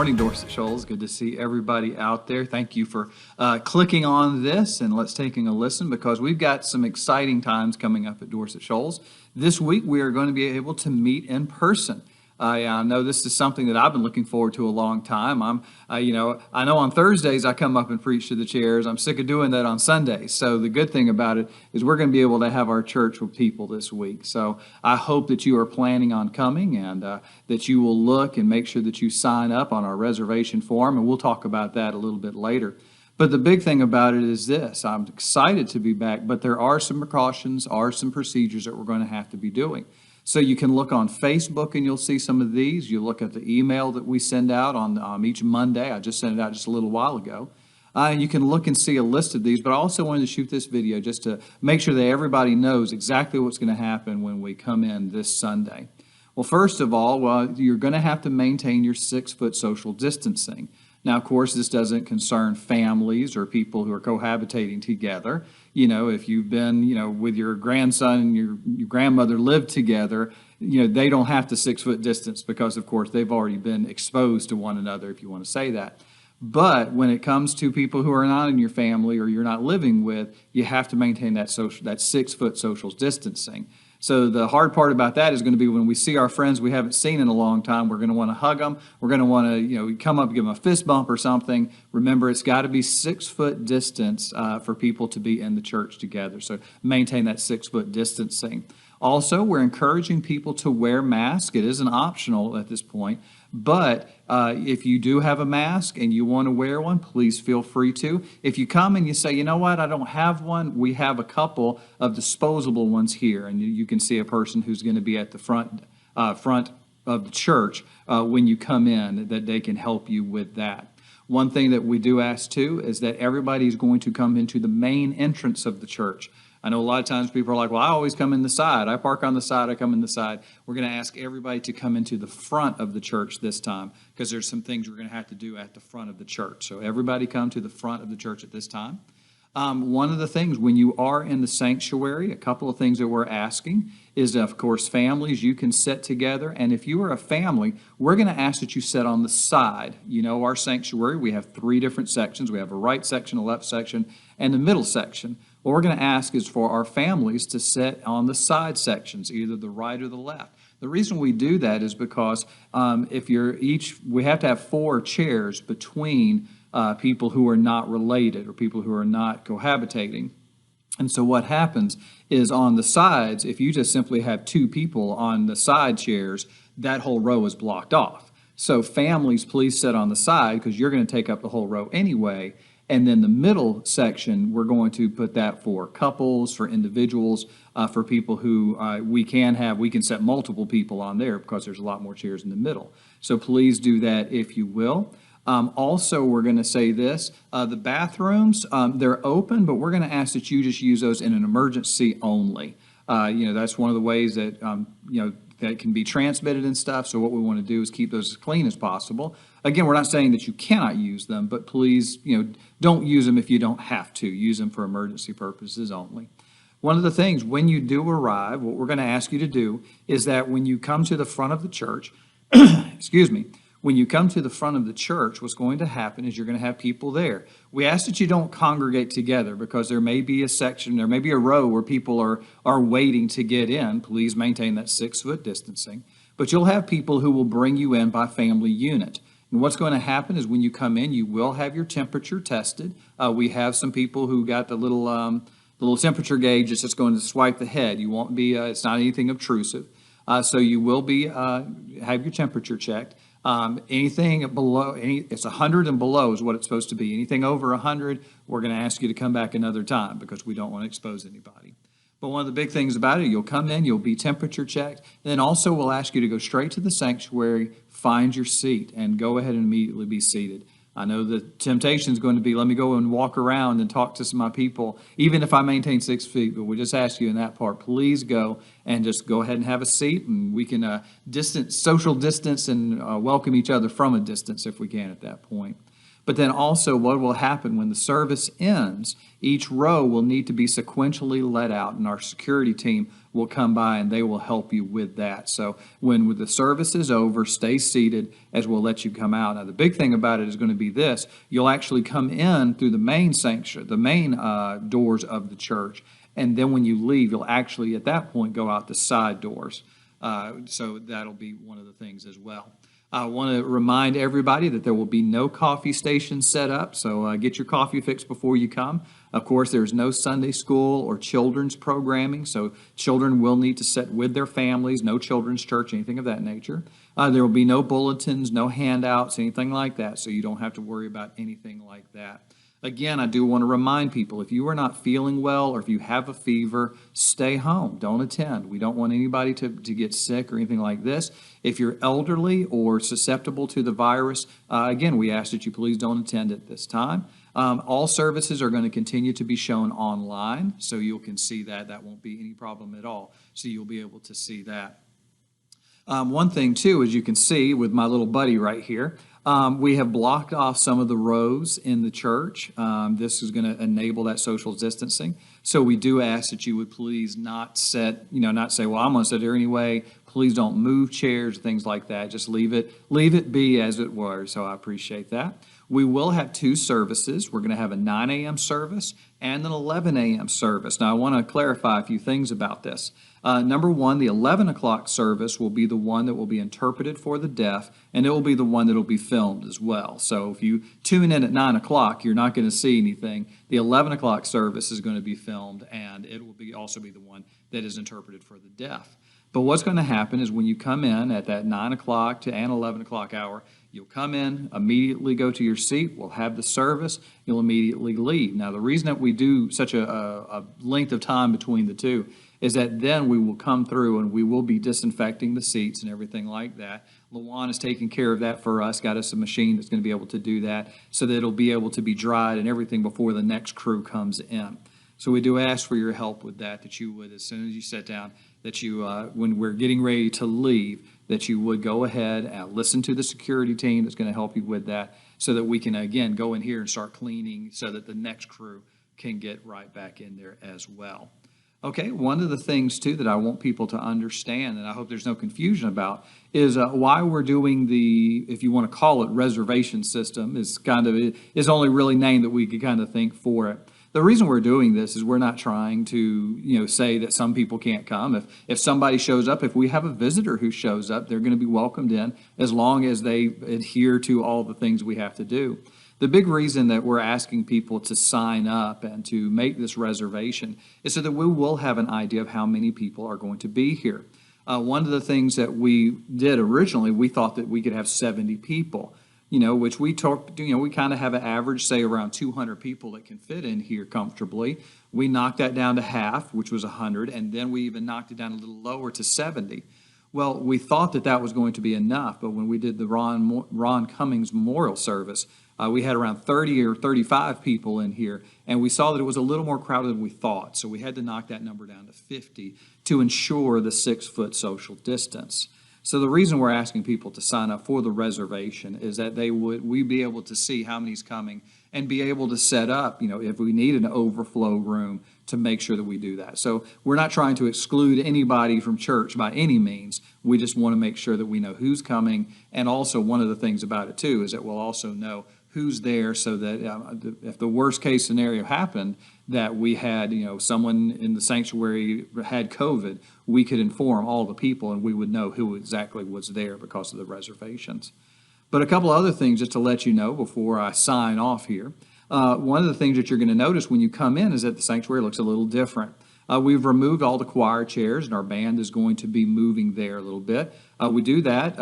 morning, Dorsett Shoals. Good to see everybody out there. Thank you for clicking on this, and let's taking a listen because we've got some exciting times coming up at Dorsett Shoals. This week, we are going to be able to meet in person. I know this is something that I've been looking forward to a long time. I know on Thursdays I come up and preach to the chairs. I'm sick of doing that on Sundays. So the good thing about it is we're going to be able to have our church with people this week. So I hope that you are planning on coming and that you will look and make sure that you sign up on our reservation form, and we'll talk about that a little bit later. But the big thing about it is this: I'm excited to be back, but there are some precautions, some procedures that we're going to have to be doing. So you can look on Facebook and you'll see some of these. You look at the email that we send out on each Monday. I just sent it out just a little while ago. You can look and see a list of these, but I also wanted to shoot this video just to make sure that everybody knows exactly what's going to happen when we come in this Sunday. Well, first of all, you're going to have to maintain your 6-foot social distancing. Now, of course, this doesn't concern families or people who are cohabitating together. You know, if you've been, with your grandson and your grandmother live together, they don't have to 6-foot distance because, of course, they've already been exposed to one another, if you want to say that. But when it comes to people who are not in your family or you're not living with, you have to maintain that 6-foot social distancing. So the hard part about that is going to be when we see our friends we haven't seen in a long time, we're going to want to hug them. We're going to want to, come up and give them a fist bump or something. Remember, it's got to be 6-foot distance for people to be in the church together. So maintain that 6-foot distancing. Also, we're encouraging people to wear masks. It isn't optional at this point. But if you do have a mask and you want to wear one, please feel free to. If you come and you say, you know what, I don't have one, we have a couple of disposable ones here. And you can see a person who's going to be at the front of the church when you come in, that they can help you with that. One thing that we do ask, too, is that everybody is going to come into the main entrance of the church. I know a lot of times people are like, well, I always come in the side. I park on the side, I come in the side. We're going to ask everybody to come into the front of the church this time because there's some things we're going to have to do at the front of the church. So everybody come to the front of the church at this time. One of the things when you are in the sanctuary, a couple of things that we're asking is, of course, families, you can sit together. And if you are a family, we're going to ask that you sit on the side. Our sanctuary, we have 3 different sections. We have a right section, a left section, and a middle section. What we're going to ask is for our families to sit on the side sections, either the right or the left. The reason we do that is because we have to have 4 chairs between people who are not related or people who are not cohabitating. And so what happens is on the sides, if you just simply have 2 people on the side chairs, that whole row is blocked off. So families, please sit on the side because you're going to take up the whole row anyway. And then the middle section, we're going to put that for couples, for individuals, for people who we can set multiple people on there because there's a lot more chairs in the middle. So please do that if you will. Also, we're going to say this, the bathrooms, they're open, but we're going to ask that you just use those in an emergency only. That's one of the ways that, that can be transmitted and stuff. So what we want to do is keep those as clean as possible. Again, we're not saying that you cannot use them, but please, don't use them if you don't have to. Use them for emergency purposes only. One of the things, when you do arrive, what we're going to ask you to do is that when you come to the front of the church, when you come to the front of the church, what's going to happen is you're going to have people there. We ask that you don't congregate together because there may be a row where people are waiting to get in. Please maintain that 6-foot distancing. But you'll have people who will bring you in by family unit. And what's going to happen is when you come in, you will have your temperature tested. We have some people who got the little temperature gauge that's just going to swipe the head. You won't be, it's not anything obtrusive. So you will have your temperature checked. Anything below, it's 100 and below is what it's supposed to be. Anything over 100, we're going to ask you to come back another time because we don't want to expose anybody. But one of the big things about it, you'll come in, you'll be temperature checked. Then also we'll ask you to go straight to the sanctuary, find your seat, and go ahead and immediately be seated. I know the temptation is going to be, let me go and walk around and talk to some of my people, even if I maintain 6 feet. But we just ask you in that part, please go and just go ahead and have a seat, and we can social distance and welcome each other from a distance if we can at that point. But then also what will happen when the service ends, each row will need to be sequentially let out, and our security team will come by and they will help you with that. So when the service is over, stay seated as we'll let you come out. Now, the big thing about it is going to be this. You'll actually come in through the main sanctuary, the main doors of the church, and then when you leave, you'll actually at that point go out the side doors. So that'll be one of the things as well. I want to remind everybody that there will be no coffee stations set up, so get your coffee fixed before you come. Of course, there's no Sunday school or children's programming, so children will need to sit with their families, no children's church, anything of that nature. There will be no bulletins, no handouts, anything like that, so you don't have to worry about anything like that. Again, I do want to remind people, if you are not feeling well or if you have a fever, stay home. Don't attend. We don't want anybody to get sick or anything like this. If you're elderly or susceptible to the virus, again, we ask that you please don't attend at this time. All services are going to continue to be shown online, so you can see that. That won't be any problem at all, so you'll be able to see that. One thing, too, as you can see with my little buddy right here, we have blocked off some of the rows in the church. This is going to enable that social distancing. So we do ask that you would please not say, well, I'm going to sit here anyway. Please don't move chairs, things like that. Just leave it be as it were. So I appreciate that. We will have two services. We're going to have a 9 a.m. service and an 11 a.m. service. Now, I want to clarify a few things about this. Number one, the 11 o'clock service will be the one that will be interpreted for the deaf, and it will be the one that will be filmed as well. So if you tune in at 9 o'clock, you're not going to see anything. The 11 o'clock service is going to be filmed, and it will also be the one that is interpreted for the deaf. But what's going to happen is when you come in at that 9 o'clock to and 11 o'clock hour, you'll come in, immediately go to your seat, we'll have the service, you'll immediately leave. Now, the reason that we do such a length of time between the two is that then we will come through and we will be disinfecting the seats and everything like that. Lawan is taking care of that for us, got us a machine that's going to be able to do that so that it'll be able to be dried and everything before the next crew comes in. So we do ask for your help with that you would, as soon as you sit down, that you, when we're getting ready to leave, that you would go ahead and listen to the security team that's going to help you with that so that we can, again, go in here and start cleaning so that the next crew can get right back in there as well. Okay, one of the things, too, that I want people to understand, and I hope there's no confusion about, is why we're doing the, if you want to call it, reservation system, is only really name that we could kind of think for it. The reason we're doing this is we're not trying to, say that some people can't come. If somebody shows up, if we have a visitor who shows up, they're going to be welcomed in as long as they adhere to all the things we have to do. The big reason that we're asking people to sign up and to make this reservation is so that we will have an idea of how many people are going to be here. One of the things that we did originally, we thought that we could have 70 people. Which we talked, we kind of have an average, say around 200 people that can fit in here comfortably. We knocked that down to half, which was 100, and then we even knocked it down a little lower to 70. Well, we thought that was going to be enough, but when we did the Ron Cummings Memorial Service, we had around 30 or 35 people in here, and we saw that it was a little more crowded than we thought, so we had to knock that number down to 50 to ensure the 6-foot social distance. So the reason we're asking people to sign up for the reservation is that we'd be able to see how many's coming and be able to set up, if we need an overflow room, to make sure that we do that. So we're not trying to exclude anybody from church by any means. We just want to make sure that we know who's coming. And also one of the things about it too is that we'll also know who's there so that if the worst case scenario happened, that we had, someone in the sanctuary had COVID, we could inform all the people and we would know who exactly was there because of the reservations. But a couple other things just to let you know before I sign off here. One of the things that you're going to notice when you come in is that the sanctuary looks a little different. We've removed all the choir chairs, and our band is going to be moving there a little bit. We do that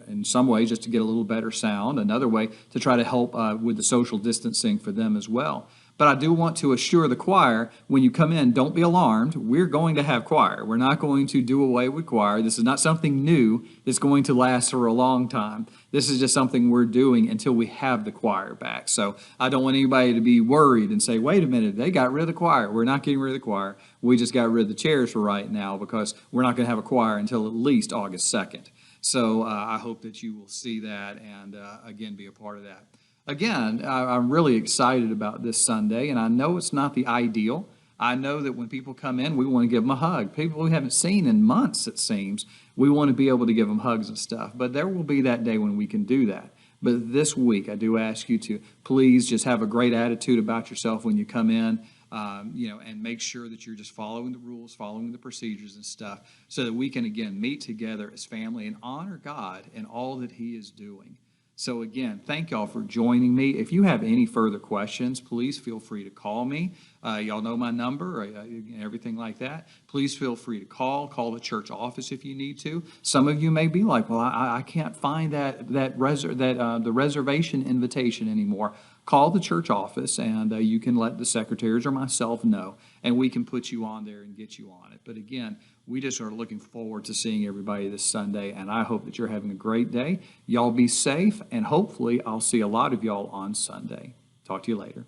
in some ways just to get a little better sound, another way to try to help with the social distancing for them as well. But I do want to assure the choir, when you come in, don't be alarmed. We're going to have choir. We're not going to do away with choir. This is not something new that's going to last for a long time. This is just something we're doing until we have the choir back. So I don't want anybody to be worried and say, wait a minute, they got rid of the choir. We're not getting rid of the choir. We just got rid of the chairs for right now because we're not going to have a choir until at least August 2nd. So I hope that you will see that and, again, be a part of that. Again, I'm really excited about this Sunday, and I know it's not the ideal. I know that when people come in, we want to give them a hug. People we haven't seen in months, it seems, we want to be able to give them hugs and stuff. But there will be that day when we can do that. But this week, I do ask you to please just have a great attitude about yourself when you come in, and make sure that you're just following the rules, following the procedures and stuff, so that we can, again, meet together as family and honor God in all that He is doing. So again, thank y'all for joining me. If you have any further questions, please feel free to call me. Y'all know my number, everything like that. Please feel free to call the church office if you need to. Some of you may be like, well, I can't find the reservation invitation anymore. Call the church office, and you can let the secretaries or myself know, and we can put you on there and get you on it. But again, we just are looking forward to seeing everybody this Sunday, and I hope that you're having a great day. Y'all be safe, and hopefully I'll see a lot of y'all on Sunday. Talk to you later.